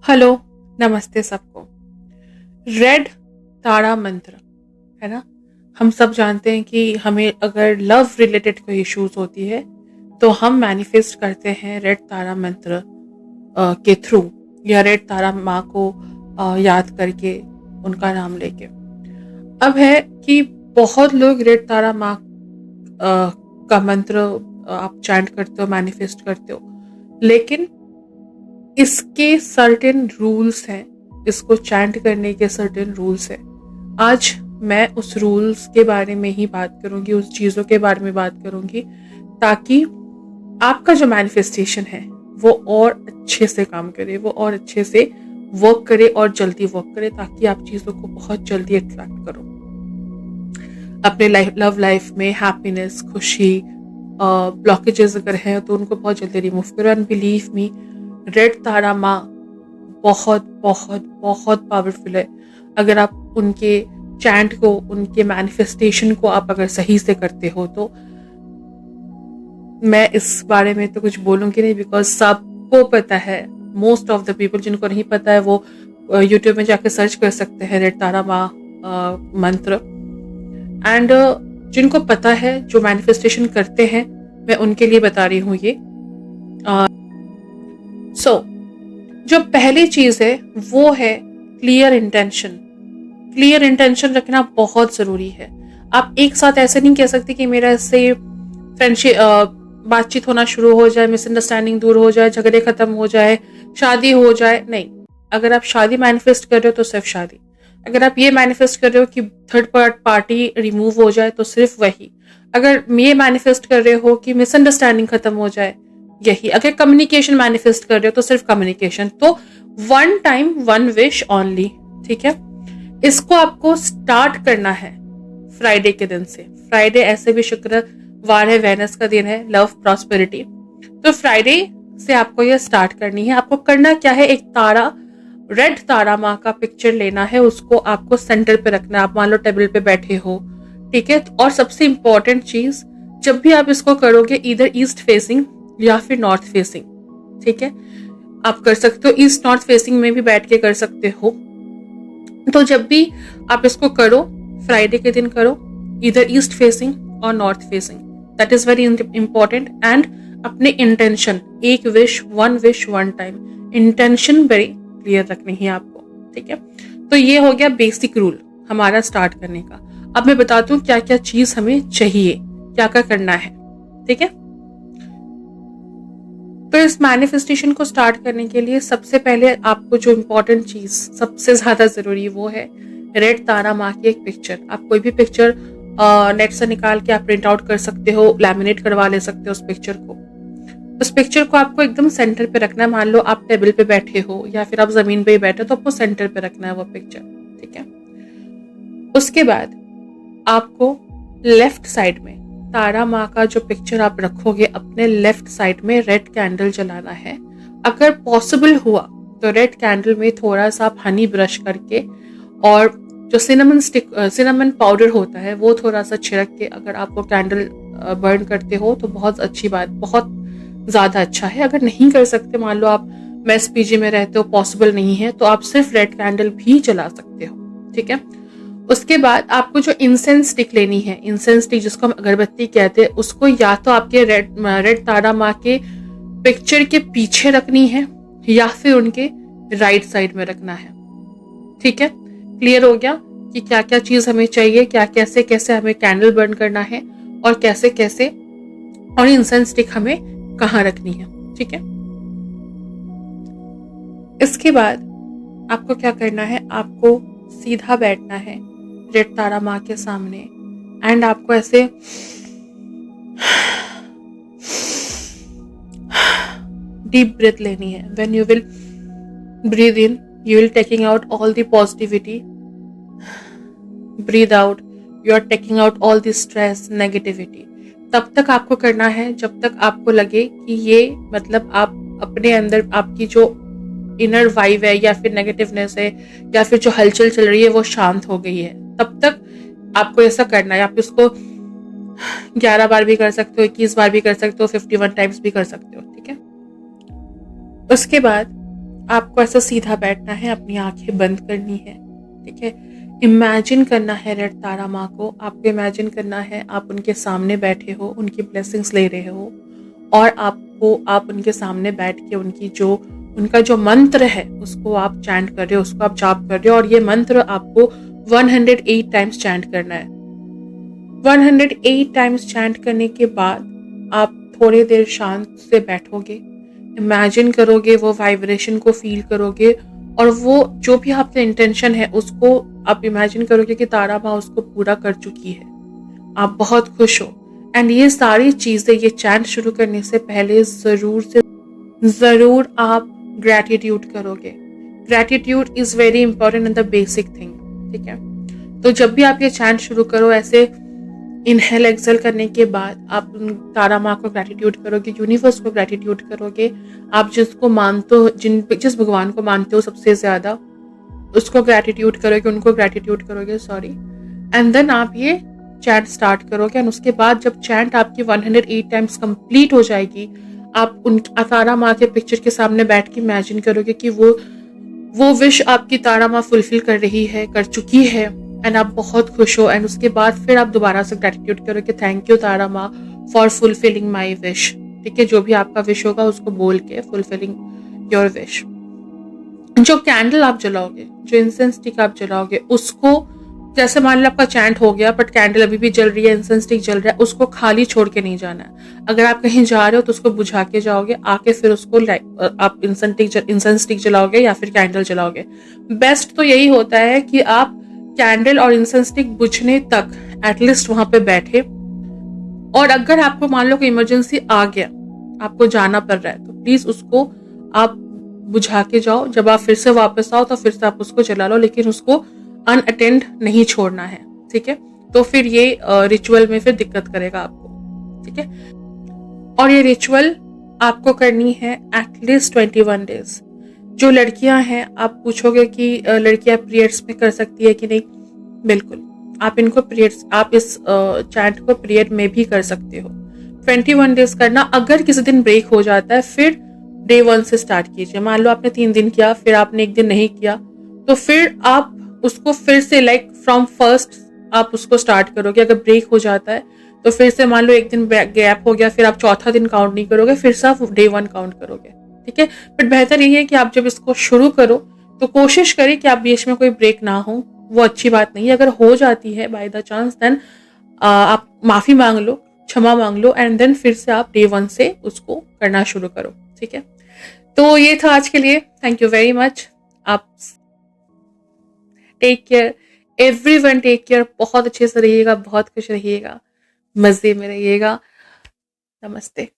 Hello, नमस्ते सबको। Red तारा मंत्र है ना। हम सब जानते हैं कि हमें अगर लव रिलेटेड कोई इश्यूज होती है तो हम मैनिफेस्ट करते हैं रेड तारा मंत्र के थ्रू, या रेड तारा माँ को याद करके, उनका नाम लेके। अब है कि बहुत लोग रेड तारा माँ का मंत्र आप चैंट करते हो, मैनिफेस्ट करते हो, लेकिन इसके सर्टेन रूल्स हैं। इसको चैंट करने के सर्टेन रूल्स हैं। आज मैं उस रूल्स के बारे में ही बात करूंगी, उस चीज़ों के बारे में बात करूंगी, ताकि आपका जो मैनिफेस्टेशन है वो और अच्छे से काम करे, वो और अच्छे से वर्क करे और जल्दी वर्क करे, ताकि आप चीज़ों को बहुत जल्दी अट्रैक्ट करो अपने लव लाइफ में। हैप्पीनेस, खुशी, ब्लॉकेजेस अगर हैं तो उनको बहुत जल्दी रिमूव करो। एंड बिलीव मी, रेड तारा माँ बहुत बहुत बहुत पावरफुल है। अगर आप उनके चैंट को, उनके मैनिफेस्टेशन को आप अगर सही से करते हो तो मैं इस बारे में तो कुछ बोलूंगी नहीं, बिकॉज सबको पता है। मोस्ट ऑफ द पीपल, जिनको नहीं पता है वो यूट्यूब में जाके सर्च कर सकते हैं रेड तारा माँ मंत्र। एंड जिनको पता है, जो मैनिफेस्टेशन करते हैं, मैं उनके लिए बता रही हूँ ये। जो पहली चीज है वो है क्लियर इंटेंशन। क्लियर इंटेंशन रखना बहुत जरूरी है। आप एक साथ ऐसे नहीं कह सकते कि मेरा इससे फ्रेंडशिप, बातचीत होना शुरू हो जाए, मिसअंडरस्टैंडिंग दूर हो जाए, झगड़े खत्म हो जाए, शादी हो जाए। नहीं, अगर आप शादी मैनिफेस्ट कर रहे हो तो सिर्फ शादी। अगर आप ये मैनिफेस्ट कर रहे हो कि थर्ड पार्टी रिमूव हो जाए तो सिर्फ वही। अगर ये मैनिफेस्ट कर रहे हो कि मिसअंडरस्टैंडिंग खत्म हो जाए, यही। अगर कम्युनिकेशन मैनिफेस्ट कर रहे हो तो सिर्फ कम्युनिकेशन। तो one time one wish only, ठीक है। इसको आपको स्टार्ट करना है फ्राइडे के दिन से। फ्राइडे ऐसे भी शुक्रवार है, वेनस का दिन है, लव प्रॉस्पेरिटी। तो फ्राइडे से आपको ये स्टार्ट करनी है। आपको करना क्या है, एक तारा, रेड तारा माँ का पिक्चर लेना है, उसको आपको सेंटर पे रखना है। आप मान लो टेबल पे बैठे हो, ठीक है। और सबसे इंपॉर्टेंट चीज, जब भी आप इसको करोगे, इधर ईस्ट फेसिंग या फिर नॉर्थ फेसिंग, ठीक है। आप कर सकते हो ईस्ट नॉर्थ फेसिंग में भी बैठ के कर सकते हो। तो जब भी आप इसको करो, फ्राइडे के दिन करो, इधर ईस्ट फेसिंग और north facing. That is very important. And अपने इंटेंशन, एक wish one time, intention very clear रखनी है आपको, ठीक है। तो ये हो गया बेसिक रूल हमारा स्टार्ट करने का। अब मैं बताती हूँ क्या क्या चीज हमें चाहिए, क्या क्या करना है, ठीक है। तो इस मैनिफेस्टेशन को स्टार्ट करने के लिए सबसे पहले आपको जो इम्पोर्टेंट चीज, सबसे ज्यादा जरूरी, वो है रेड तारा माँ की एक पिक्चर। आप कोई भी पिक्चर नेट से निकाल के आप प्रिंट आउट कर सकते हो, लैमिनेट करवा ले सकते हो उस पिक्चर को। उस पिक्चर को आपको एकदम सेंटर पे रखना है। मान लो आप टेबल पे बैठे हो या फिर आप जमीन पे ही बैठे हो, तो आपको सेंटर पे रखना है वो पिक्चर, ठीक है। उसके बाद आपको लेफ्ट साइड में तारा माँ का जो पिक्चर आप रखोगे, अपने लेफ्ट साइड में रेड कैंडल जलाना है। अगर पॉसिबल हुआ तो रेड कैंडल में थोड़ा सा आप हनी ब्रश करके, और जो सिनेमन पाउडर होता है वो थोड़ा सा छिड़क के, अगर आप वो कैंडल बर्न करते हो तो बहुत अच्छी बात, बहुत ज्यादा अच्छा है। अगर नहीं कर सकते, मान लो आप मेस पीजी में रहते हो, पॉसिबल नहीं है, तो आप सिर्फ रेड कैंडल भी जला सकते हो, ठीक है। उसके बाद आपको जो इंसेंस स्टिक लेनी है, इंसेंस स्टिक जिसको हम अगरबत्ती कहते हैं, उसको या तो आपके रेड तारा माँ के पिक्चर के पीछे रखनी है या फिर उनके राइट साइड में रखना है, ठीक है। क्लियर हो गया कि क्या क्या चीज हमें चाहिए, क्या कैसे कैसे हमें कैंडल बर्न करना है, और कैसे कैसे, और इंसेंस स्टिक हमें कहाँ रखनी है, ठीक है। इसके बाद आपको क्या करना है, आपको सीधा बैठना है रेड तारा माँ के सामने। एंड आपको ऐसे डीप ब्रेथ लेनी है। When you will breathe in, you will taking out all the positivity, breathe out, you are taking out all the stress, negativity। तब तक आपको करना है जब तक आपको लगे कि ये, मतलब आप अपने अंदर आपकी जो इनर वाइब है या फिर नेगेटिवनेस है या फिर जो हलचल चल रही है वो शांत हो गई है। तब तक आपको ऐसा करना है। आप इसको 11 बार भी कर सकते हो, 21 बार भी कर सकते हो, 51 टाइम्स भी कर सकते हो, ठीक है। उसके बाद आपको ऐसा सीधा बैठना है, अपनी आंखें बंद करनी है, ठीक है। इमेजिन करना है रेड तारा माँ को, आपको इमेजिन करना है आप उनके सामने बैठे हो, उनकी ब्लेसिंग्स ले रहे हो, और आप उनके सामने बैठ के उनका जो मंत्र है उसको आप चैंट कर रहे हो, उसको आप जाप कर रहे हो, और ये मंत्र आपको 108 टाइम्स चैंट करना है। 108 टाइम्स चैंट करने के बाद आप थोड़ी देर शांत से बैठोगे, इमेजिन करोगे, वो वाइब्रेशन को फील करोगे, और वो जो भी आपका इंटेंशन है उसको आप इमेजिन करोगे कि तारा माँ उसको पूरा कर चुकी है, आप बहुत खुश हो। एंड ये सारी चीजें, ये चैंट शुरू करने से पहले जरूर आप ग्रैटिट्यूड करोगे। Gratitude is very important and the basic thing, ठीक है। तो जब भी आप ये चैंट शुरू करो, ऐसे इनहेल एक्सेल करने के बाद आप तारा माँ को ग्रैटिट्यूड करोगे, यूनिवर्स को ग्रैटिट्यूड करोगे, आप जिसको मानते हो, जिस भगवान को मानते हो सबसे ज्यादा, उसको ग्रैटिट्यूड करोगे, उनको ग्रैटिट्यूड करोगे, सॉरी। एंड देन आप ये चैंट स्टार्ट करोगे, एंड उसके बाद जब चैंट आपकी 108 टाइम्स कंप्लीट हो जाएगी, आप उन तारा माँ के पिक्चर के सामने बैठ के इमेजिन करोगे कि वो विश आपकी तारा माँ फुलफिल कर चुकी है, एंड आप बहुत खुश हो। एंड उसके बाद फिर आप दोबारा से ग्रेटिट्यूड करोगे, थैंक यू तारा माँ फॉर फुलफिलिंग माई विश, ठीक है। जो भी आपका विश होगा उसको बोल के फुलफिलिंग योर विश। जो कैंडल आप जलाओगे, जो इंसेंस स्टिक आप जलाओगे, उसको जैसे मान लो आपका चैंट हो गया बट कैंडल अभी भी जल रही है, इंसेंस स्टिक जल रहा है, उसको खाली छोड़ के नहीं जाना है। अगर आप कहीं जा रहे हो तो उसको बुझा के जाओगे, आके फिर उसको आप इंसेंस स्टिक जलाओगे या फिर कैंडल जलाओगे। बेस्ट तो यही होता है कि आप कैंडल और इंसेंस स्टिक बुझने तक एटलीस्ट वहां पे बैठे, और अगर आपको मान लो कोई इमरजेंसी आ गया, आपको जाना पड़ रहा है, तो प्लीज उसको आप बुझा के जाओ। जब आप फिर से वापस आओ तो फिर से आप उसको जला लो, लेकिन उसको अनअटेंड नहीं छोड़ना है, ठीक है। तो फिर ये रिचुअल में फिर दिक्कत करेगा आपको, ठीक है। और ये रिचुअल आपको करनी है एटलीस्ट 21 डेज। जो लड़कियां हैं, आप पूछोगे कि लड़कियां पीरियड्स में कर सकती है कि नहीं, बिल्कुल आप इस चैंट को पीरियड में भी कर सकते हो। 21 डेज करना। अगर किसी दिन ब्रेक हो जाता है फिर डे 1 से स्टार्ट कीजिए। मान लो आपने 3 दिन किया, फिर आपने एक दिन नहीं किया, तो फिर आप उसको फिर से फ्रॉम फर्स्ट आप उसको स्टार्ट करोगे। अगर ब्रेक हो जाता है तो फिर से मान लो एक दिन गैप हो गया, फिर आप चौथा दिन काउंट नहीं करोगे, फिर से आप डे 1 काउंट करोगे, ठीक है। बट बेहतर यही है कि आप जब इसको शुरू करो तो कोशिश करें कि आप बीच में कोई ब्रेक ना हो। वो अच्छी बात नहीं है। अगर हो जाती है बाय द चांस, देन आप माफी मांग लो, क्षमा मांग लो, एंड देन फिर से आप डे 1 से उसको करना शुरू करो, ठीक है। तो ये था आज के लिए। Thank you very much. आप take care, everyone take care. बहुत अच्छे से रहिएगा, बहुत खुश रहिएगा, मजे में रहिएगा। नमस्ते।